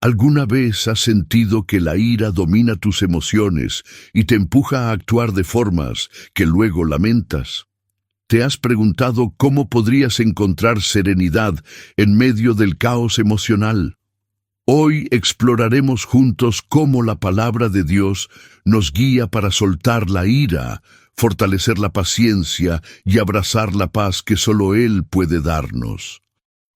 ¿Alguna vez has sentido que la ira domina tus emociones y te empuja a actuar de formas que luego lamentas? ¿Te has preguntado cómo podrías encontrar serenidad en medio del caos emocional? Hoy exploraremos juntos cómo la palabra de Dios nos guía para soltar la ira, fortalecer la paciencia y abrazar la paz que solo Él puede darnos.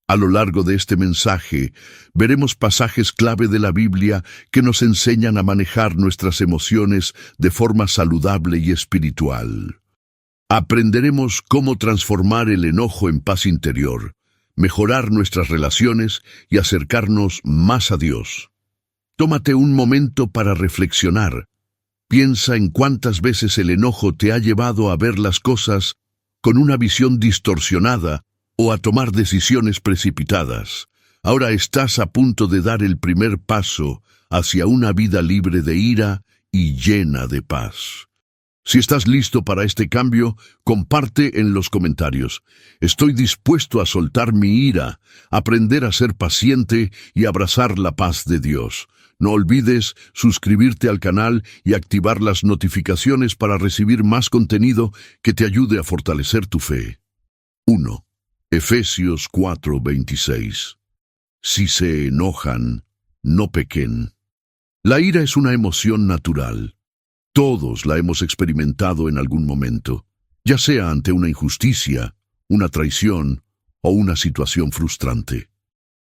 A lo largo de este mensaje, veremos pasajes clave de la Biblia que nos enseñan a manejar nuestras emociones de forma saludable y espiritual. Aprenderemos cómo transformar el enojo en paz interior, mejorar nuestras relaciones y acercarnos más a Dios. Tómate un momento para reflexionar. Piensa en cuántas veces el enojo te ha llevado a ver las cosas con una visión distorsionada o a tomar decisiones precipitadas. Ahora estás a punto de dar el primer paso hacia una vida libre de ira y llena de paz. Si estás listo para este cambio, comparte en los comentarios. Estoy dispuesto a soltar mi ira, aprender a ser paciente y abrazar la paz de Dios. No olvides suscribirte al canal y activar las notificaciones para recibir más contenido que te ayude a fortalecer tu fe. 1. Efesios 4:26. Si se enojan, no pequen. La ira es una emoción natural. Todos la hemos experimentado en algún momento, ya sea ante una injusticia, una traición o una situación frustrante.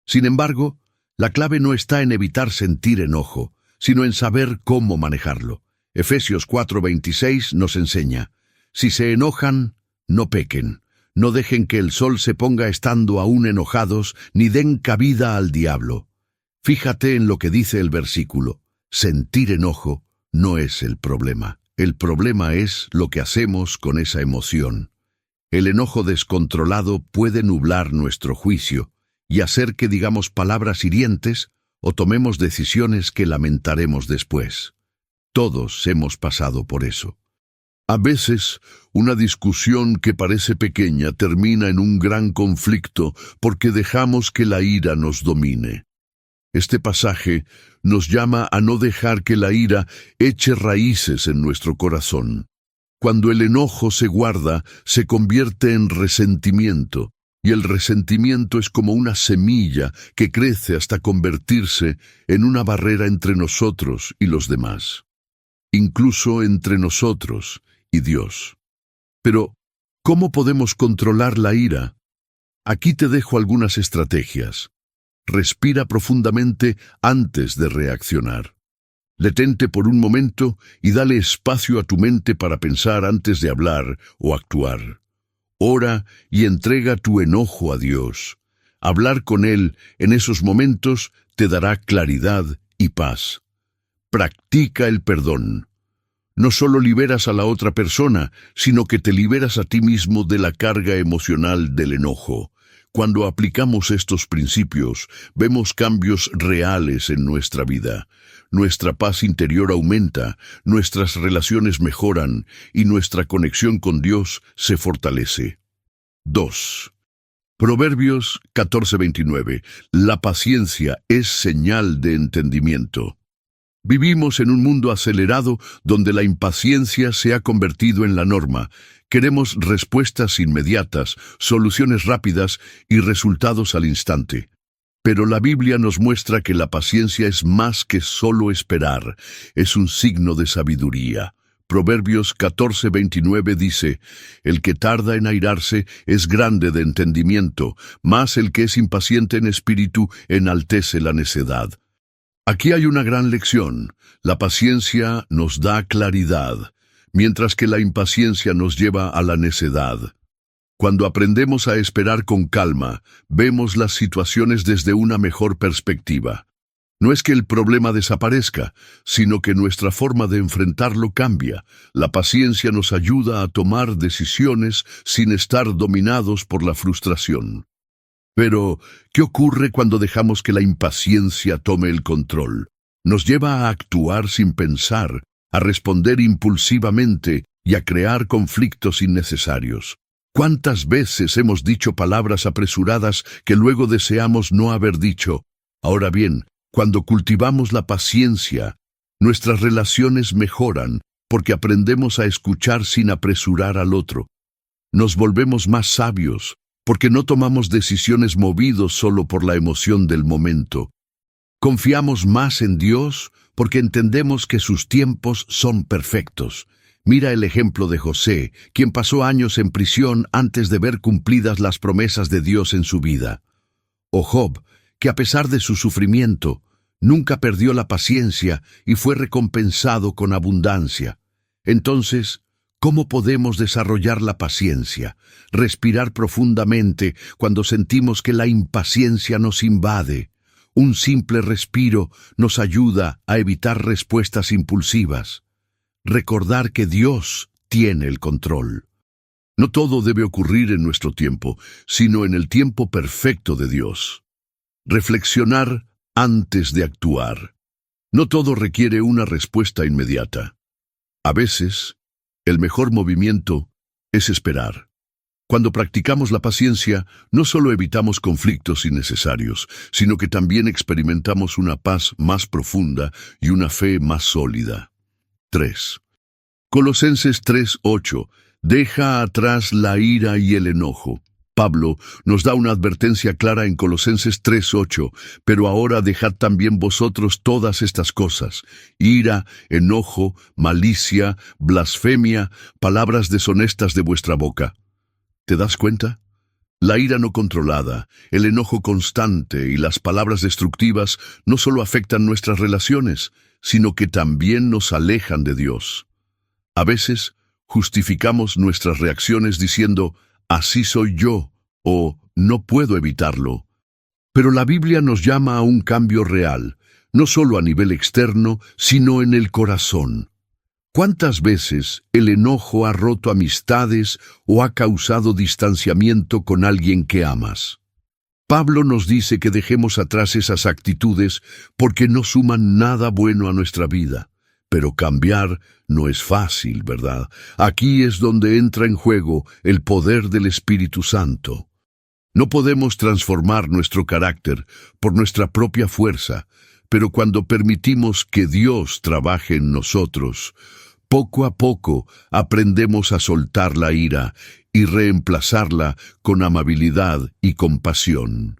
Sin embargo, la clave no está en evitar sentir enojo, sino en saber cómo manejarlo. Efesios 4:26 nos enseña: si se enojan, no pequen. No dejen que el sol se ponga estando aún enojados, ni den cabida al diablo. Fíjate en lo que dice el versículo. Sentir enojo no es el problema. El problema es lo que hacemos con esa emoción. El enojo descontrolado puede nublar nuestro juicio y hacer que digamos palabras hirientes o tomemos decisiones que lamentaremos después. Todos hemos pasado por eso. A veces, una discusión que parece pequeña termina en un gran conflicto porque dejamos que la ira nos domine. Este pasaje nos llama a no dejar que la ira eche raíces en nuestro corazón. Cuando el enojo se guarda, se convierte en resentimiento, y el resentimiento es como una semilla que crece hasta convertirse en una barrera entre nosotros y los demás, incluso entre nosotros y Dios. Pero, ¿cómo podemos controlar la ira? Aquí te dejo algunas estrategias. Respira profundamente antes de reaccionar. Detente por un momento y dale espacio a tu mente para pensar antes de hablar o actuar. Ora y entrega tu enojo a Dios. Hablar con Él en esos momentos te dará claridad y paz. Practica el perdón. No solo liberas a la otra persona, sino que te liberas a ti mismo de la carga emocional del enojo. Cuando aplicamos estos principios, vemos cambios reales en nuestra vida. Nuestra paz interior aumenta, nuestras relaciones mejoran y nuestra conexión con Dios se fortalece. 2. Proverbios 14:29. La paciencia es señal de entendimiento. Vivimos en un mundo acelerado donde la impaciencia se ha convertido en la norma. Queremos respuestas inmediatas, soluciones rápidas y resultados al instante. Pero la Biblia nos muestra que la paciencia es más que solo esperar, es un signo de sabiduría. Proverbios 14:29 dice: el que tarda en airarse es grande de entendimiento, mas el que es impaciente en espíritu enaltece la necedad. Aquí hay una gran lección. La paciencia nos da claridad, mientras que la impaciencia nos lleva a la necedad. Cuando aprendemos a esperar con calma, vemos las situaciones desde una mejor perspectiva. No es que el problema desaparezca, sino que nuestra forma de enfrentarlo cambia. La paciencia nos ayuda a tomar decisiones sin estar dominados por la frustración. Pero, ¿qué ocurre cuando dejamos que la impaciencia tome el control? Nos lleva a actuar sin pensar, a responder impulsivamente y a crear conflictos innecesarios. ¿Cuántas veces hemos dicho palabras apresuradas que luego deseamos no haber dicho? Ahora bien, Cuando cultivamos la paciencia, nuestras relaciones mejoran porque aprendemos a escuchar sin apresurar al otro. Nos volvemos más sabios porque no tomamos decisiones movidos solo por la emoción del momento. Confiamos más en Dios porque entendemos que sus tiempos son perfectos. Mira el ejemplo de José, quien pasó años en prisión antes de ver cumplidas las promesas de Dios en su vida. O Job, que a pesar de su sufrimiento, nunca perdió la paciencia y fue recompensado con abundancia. Entonces, ¿cómo podemos desarrollar la paciencia? Respirar profundamente cuando sentimos que la impaciencia nos invade. Un simple respiro nos ayuda a evitar respuestas impulsivas. Recordar que Dios tiene el control. No todo debe ocurrir en nuestro tiempo, sino en el tiempo perfecto de Dios. Reflexionar antes de actuar. No todo requiere una respuesta inmediata. A veces, el mejor movimiento es esperar. Cuando practicamos la paciencia, no solo evitamos conflictos innecesarios, sino que también experimentamos una paz más profunda y una fe más sólida. 3. Colosenses 3:8. Deja atrás la ira y el enojo. Pablo nos da una advertencia clara en Colosenses 3:8, pero ahora dejad también vosotros todas estas cosas: ira, enojo, malicia, blasfemia, palabras deshonestas de vuestra boca. ¿Te das cuenta? La ira no controlada, el enojo constante y las palabras destructivas no solo afectan nuestras relaciones, sino que también nos alejan de Dios. A veces, justificamos nuestras reacciones diciendo, así soy yo, o no puedo evitarlo. Pero la Biblia nos llama a un cambio real, no solo a nivel externo, sino en el corazón. ¿Cuántas veces el enojo ha roto amistades o ha causado distanciamiento con alguien que amas? Pablo nos dice que dejemos atrás esas actitudes porque no suman nada bueno a nuestra vida. Pero cambiar no es fácil, ¿verdad? Aquí es donde entra en juego el poder del Espíritu Santo. No podemos transformar nuestro carácter por nuestra propia fuerza, pero cuando permitimos que Dios trabaje en nosotros, poco a poco aprendemos a soltar la ira y reemplazarla con amabilidad y compasión.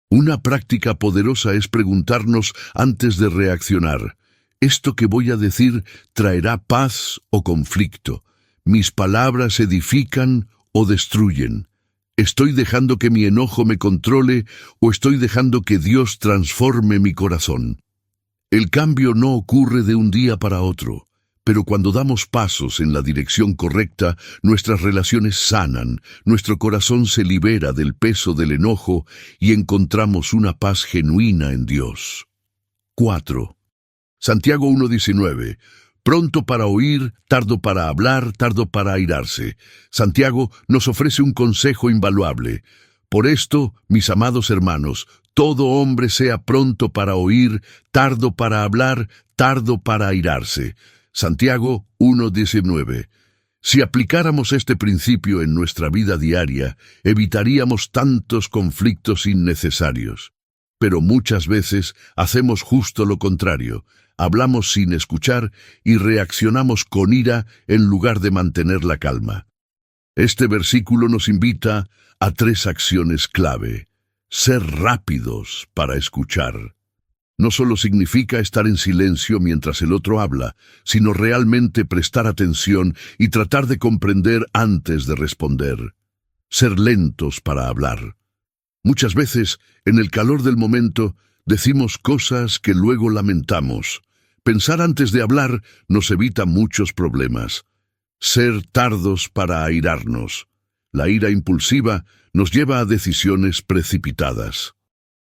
Una práctica poderosa es preguntarnos antes de reaccionar: ¿esto que voy a decir traerá paz o conflicto? ¿Mis palabras edifican o destruyen? ¿Estoy dejando que mi enojo me controle o estoy dejando que Dios transforme mi corazón? El cambio no ocurre de un día para otro, pero cuando damos pasos en la dirección correcta, nuestras relaciones sanan, nuestro corazón se libera del peso del enojo y encontramos una paz genuina en Dios. 4. Santiago 1:19. Pronto para oír, tardo para hablar, tardo para airarse. Santiago nos ofrece un consejo invaluable. Por esto, mis amados hermanos, todo hombre sea pronto para oír, tardo para hablar, tardo para airarse. Santiago 1:19. Si aplicáramos este principio en nuestra vida diaria, evitaríamos tantos conflictos innecesarios. Pero muchas veces hacemos justo lo contrario. Hablamos sin escuchar y reaccionamos con ira en lugar de mantener la calma. Este versículo nos invita a 3 acciones clave. Ser rápidos para escuchar. No solo significa estar en silencio mientras el otro habla, sino realmente prestar atención y tratar de comprender antes de responder. Ser lentos para hablar. Muchas veces, en el calor del momento, decimos cosas que luego lamentamos. Pensar antes de hablar nos evita muchos problemas. Ser tardos para airarnos. La ira impulsiva nos lleva a decisiones precipitadas.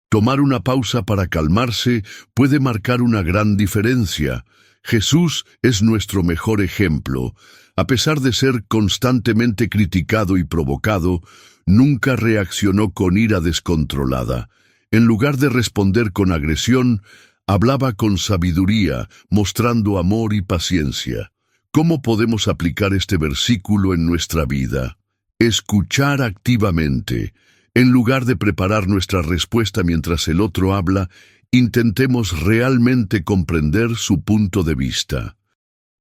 Tomar una pausa para calmarse puede marcar una gran diferencia. Jesús es nuestro mejor ejemplo. A pesar de ser constantemente criticado y provocado, nunca reaccionó con ira descontrolada. En lugar de responder con agresión, hablaba con sabiduría, mostrando amor y paciencia. ¿Cómo podemos aplicar este versículo en nuestra vida? Escuchar activamente. En lugar de preparar nuestra respuesta mientras el otro habla, Intentemos realmente comprender su punto de vista.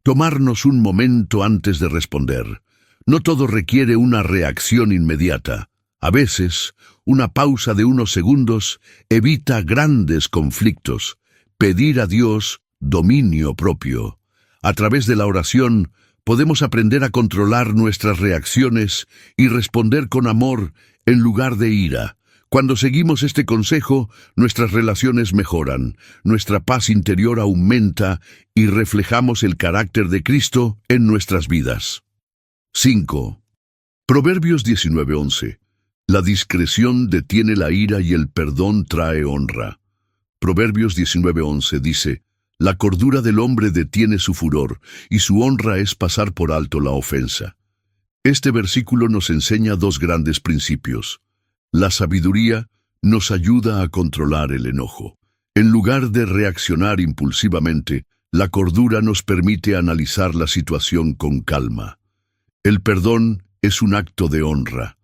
Tomarnos un momento antes de responder. No todo requiere una reacción inmediata. A veces, una pausa de unos segundos evita grandes conflictos. Pedir a Dios dominio propio. A través de la oración, podemos aprender a controlar nuestras reacciones y responder con amor en lugar de ira. Cuando seguimos este consejo, nuestras relaciones mejoran, nuestra paz interior aumenta y reflejamos el carácter de Cristo en nuestras vidas. 5. Proverbios 19:11. La discreción detiene la ira y el perdón trae honra. Proverbios 19:11 dice: la cordura del hombre detiene su furor, y su honra es pasar por alto la ofensa. Este versículo nos enseña dos grandes principios. La sabiduría nos ayuda a controlar el enojo. En lugar de reaccionar impulsivamente, la cordura nos permite analizar la situación con calma. El perdón es un acto de honra.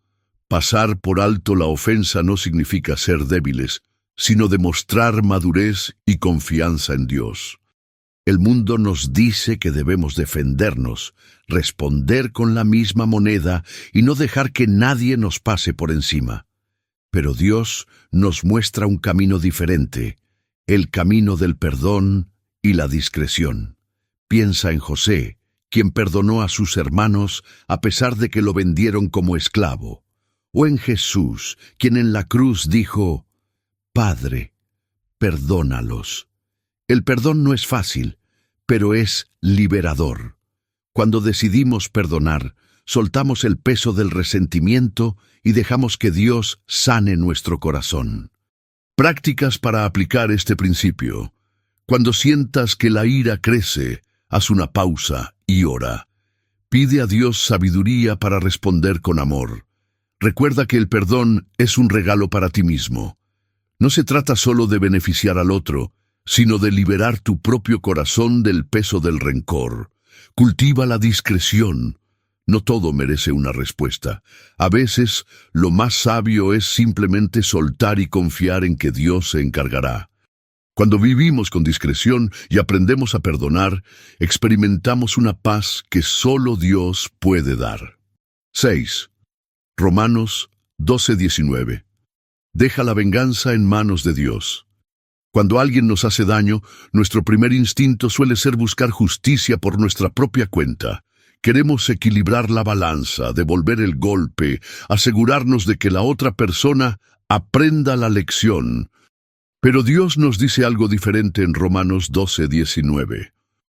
Pasar por alto la ofensa no significa ser débiles, sino demostrar madurez y confianza en Dios. El mundo nos dice que debemos defendernos, responder con la misma moneda y no dejar que nadie nos pase por encima. Pero Dios nos muestra un camino diferente, el camino del perdón y la discreción. Piensa en José, quien perdonó a sus hermanos a pesar de que lo vendieron como esclavo. O en Jesús, quien en la cruz dijo: Padre, perdónalos. El perdón no es fácil, pero es liberador. Cuando decidimos perdonar, soltamos el peso del resentimiento y dejamos que Dios sane nuestro corazón. Prácticas para aplicar este principio. Cuando sientas que la ira crece, haz una pausa y ora. Pide a Dios sabiduría para responder con amor. Recuerda que el perdón es un regalo para ti mismo. No se trata solo de beneficiar al otro, sino de liberar tu propio corazón del peso del rencor. Cultiva la discreción. No todo merece una respuesta. A veces, lo más sabio es simplemente soltar y confiar en que Dios se encargará. Cuando vivimos con discreción y aprendemos a perdonar, experimentamos una paz que solo Dios puede dar. 6. Romanos 12:19. Deja la venganza en manos de Dios. Cuando alguien nos hace daño, nuestro primer instinto suele ser buscar justicia por nuestra propia cuenta. Queremos equilibrar la balanza, devolver el golpe, asegurarnos de que la otra persona aprenda la lección. Pero Dios nos dice algo diferente en Romanos 12:19.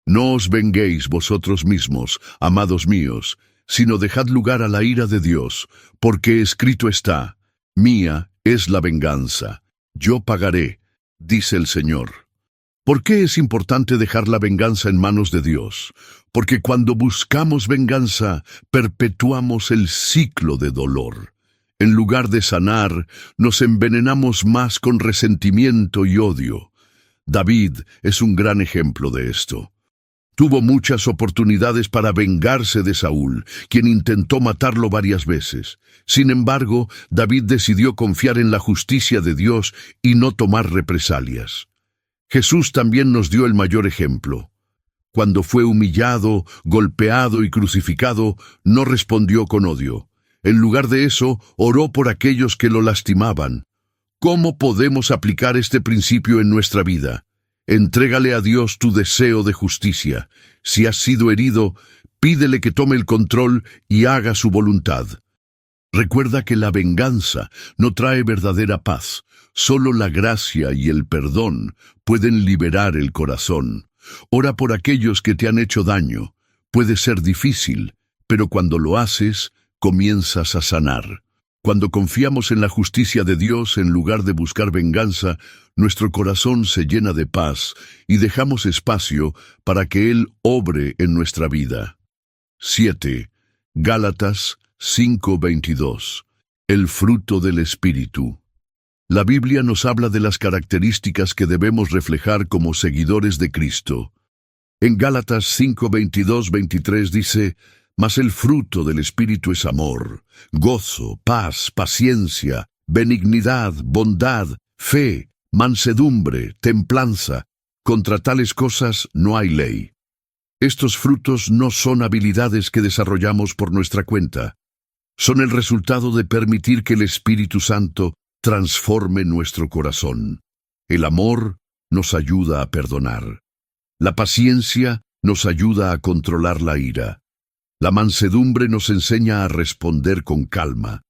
No os venguéis vosotros mismos, amados míos, sino dejad lugar a la ira de Dios, porque escrito está: mía es la venganza, yo pagaré, dice el Señor. ¿Por qué es importante dejar la venganza en manos de Dios? Porque cuando buscamos venganza, perpetuamos el ciclo de dolor. En lugar de sanar, nos envenenamos más con resentimiento y odio. David es un gran ejemplo de esto. Tuvo muchas oportunidades para vengarse de Saúl, quien intentó matarlo varias veces. Sin embargo, David decidió confiar en la justicia de Dios y no tomar represalias. Jesús también nos dio el mayor ejemplo. Cuando fue humillado, golpeado y crucificado, no respondió con odio. En lugar de eso, oró por aquellos que lo lastimaban. ¿Cómo podemos aplicar este principio en nuestra vida? Entrégale a Dios tu deseo de justicia. Si has sido herido, pídele que tome el control y haga su voluntad. Recuerda que la venganza no trae verdadera paz. Solo la gracia y el perdón pueden liberar el corazón. Ora por aquellos que te han hecho daño. Puede ser difícil, pero cuando lo haces, comienzas a sanar. Cuando confiamos en la justicia de Dios en lugar de buscar venganza, nuestro corazón se llena de paz y dejamos espacio para que Él obre en nuestra vida. 7. Gálatas 5:22. El fruto del Espíritu. La Biblia nos habla de las características que debemos reflejar como seguidores de Cristo. En Gálatas 5:22-23 dice: mas el fruto del Espíritu es amor, gozo, paz, paciencia, benignidad, bondad, fe, mansedumbre, templanza. Contra tales cosas no hay ley. Estos frutos no son habilidades que desarrollamos por nuestra cuenta. Son el resultado de permitir que el Espíritu Santo transforme nuestro corazón. El amor nos ayuda a perdonar. La paciencia nos ayuda a controlar la ira. La mansedumbre nos enseña a responder con calma.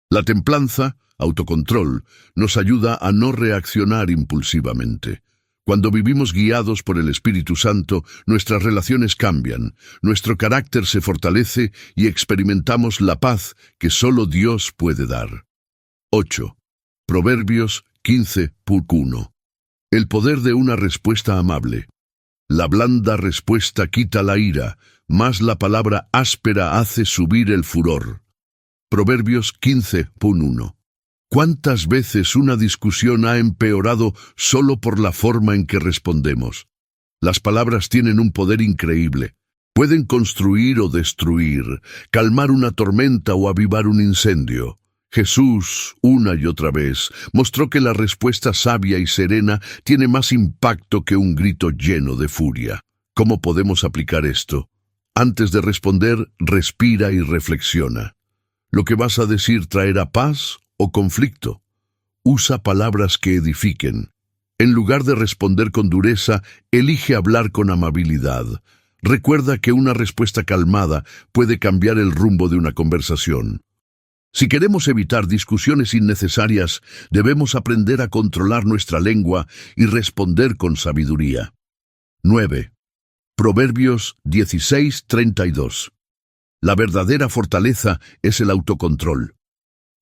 La templanza, autocontrol, nos ayuda a no reaccionar impulsivamente. Cuando vivimos guiados por el Espíritu Santo, nuestras relaciones cambian, nuestro carácter se fortalece y experimentamos la paz que solo Dios puede dar. 8. Proverbios 15:1. El poder de una respuesta amable. La blanda respuesta quita la ira, mas la palabra áspera hace subir el furor. Proverbios 15:1. ¿Cuántas veces una discusión ha empeorado solo por la forma en que respondemos? Las palabras tienen un poder increíble. Pueden construir o destruir, calmar una tormenta o avivar un incendio. Jesús, una y otra vez, mostró que la respuesta sabia y serena tiene más impacto que un grito lleno de furia. ¿Cómo podemos aplicar esto? Antes de responder, respira y reflexiona. ¿Lo que vas a decir traerá paz o conflicto? Usa palabras que edifiquen. En lugar de responder con dureza, elige hablar con amabilidad. Recuerda que una respuesta calmada puede cambiar el rumbo de una conversación. Si queremos evitar discusiones innecesarias, debemos aprender a controlar nuestra lengua y responder con sabiduría. 9. Proverbios 16:32. La verdadera fortaleza es el autocontrol.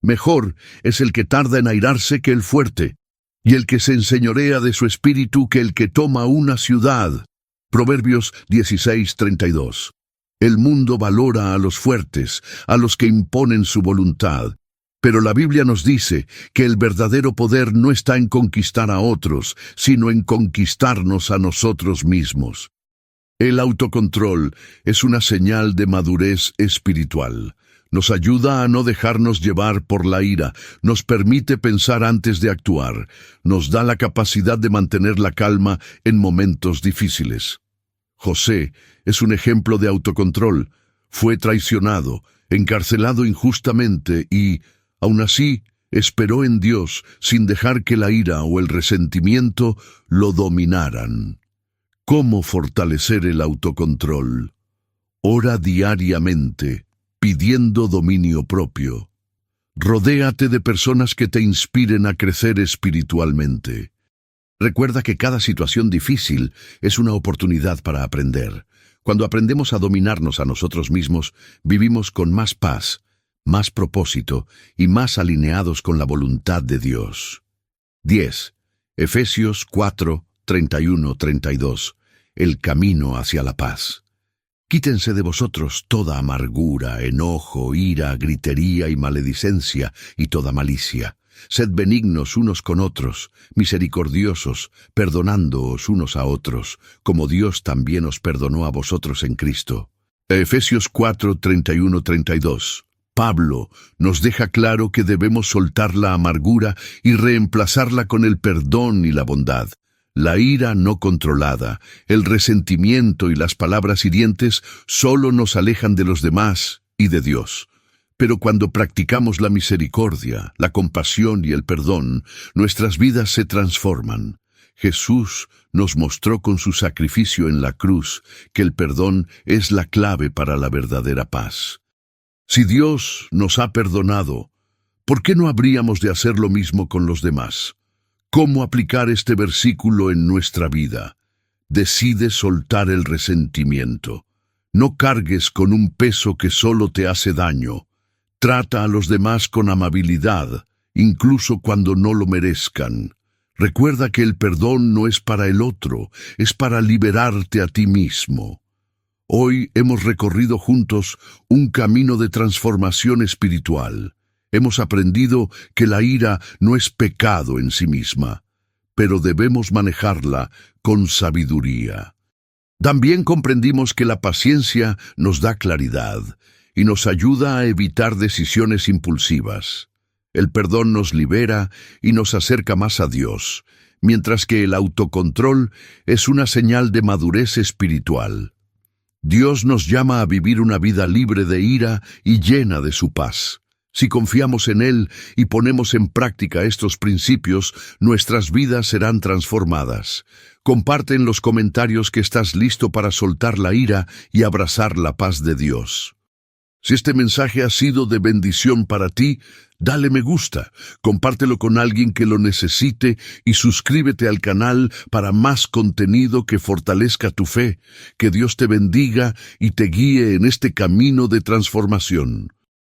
Mejor es el que tarda en airarse que el fuerte, y el que se enseñorea de su espíritu que el que toma una ciudad. Proverbios 16:32. El mundo valora a los fuertes, a los que imponen su voluntad. Pero la Biblia nos dice que el verdadero poder no está en conquistar a otros, sino en conquistarnos a nosotros mismos. El autocontrol es una señal de madurez espiritual. Nos ayuda a no dejarnos llevar por la ira, nos permite pensar antes de actuar, nos da la capacidad de mantener la calma en momentos difíciles. José es un ejemplo de autocontrol. Fue traicionado, encarcelado injustamente y, aun así, esperó en Dios sin dejar que la ira o el resentimiento lo dominaran. ¿Cómo fortalecer el autocontrol? Ora diariamente, pidiendo dominio propio. Rodéate de personas que te inspiren a crecer espiritualmente. Recuerda que cada situación difícil es una oportunidad para aprender. Cuando aprendemos a dominarnos a nosotros mismos, vivimos con más paz, más propósito y más alineados con la voluntad de Dios. 10. Efesios 4:31-32. El camino hacia la paz. Quítense de vosotros toda amargura, enojo, ira, gritería y maledicencia y toda malicia. Sed benignos unos con otros, misericordiosos, perdonándoos unos a otros, como Dios también os perdonó a vosotros en Cristo. Efesios 4:31-32. Pablo nos deja claro que debemos soltar la amargura y reemplazarla con el perdón y la bondad. La ira no controlada, el resentimiento y las palabras hirientes solo nos alejan de los demás y de Dios. Pero cuando practicamos la misericordia, la compasión y el perdón, nuestras vidas se transforman. Jesús nos mostró con su sacrificio en la cruz que el perdón es la clave para la verdadera paz. Si Dios nos ha perdonado, ¿por qué no habríamos de hacer lo mismo con los demás? ¿Cómo aplicar este versículo en nuestra vida? Decide soltar el resentimiento. No cargues con un peso que solo te hace daño. Trata a los demás con amabilidad, incluso cuando no lo merezcan. Recuerda que el perdón no es para el otro, es para liberarte a ti mismo. Hoy hemos recorrido juntos un camino de transformación espiritual. Hemos aprendido que la ira no es pecado en sí misma, pero debemos manejarla con sabiduría. También comprendimos que la paciencia nos da claridad y nos ayuda a evitar decisiones impulsivas. El perdón nos libera y nos acerca más a Dios, mientras que el autocontrol es una señal de madurez espiritual. Dios nos llama a vivir una vida libre de ira y llena de su paz. Si confiamos en Él y ponemos en práctica estos principios, nuestras vidas serán transformadas. Comparte en los comentarios que estás listo para soltar la ira y abrazar la paz de Dios. Si este mensaje ha sido de bendición para ti, dale me gusta, compártelo con alguien que lo necesite y suscríbete al canal para más contenido que fortalezca tu fe. Que Dios te bendiga y te guíe en este camino de transformación.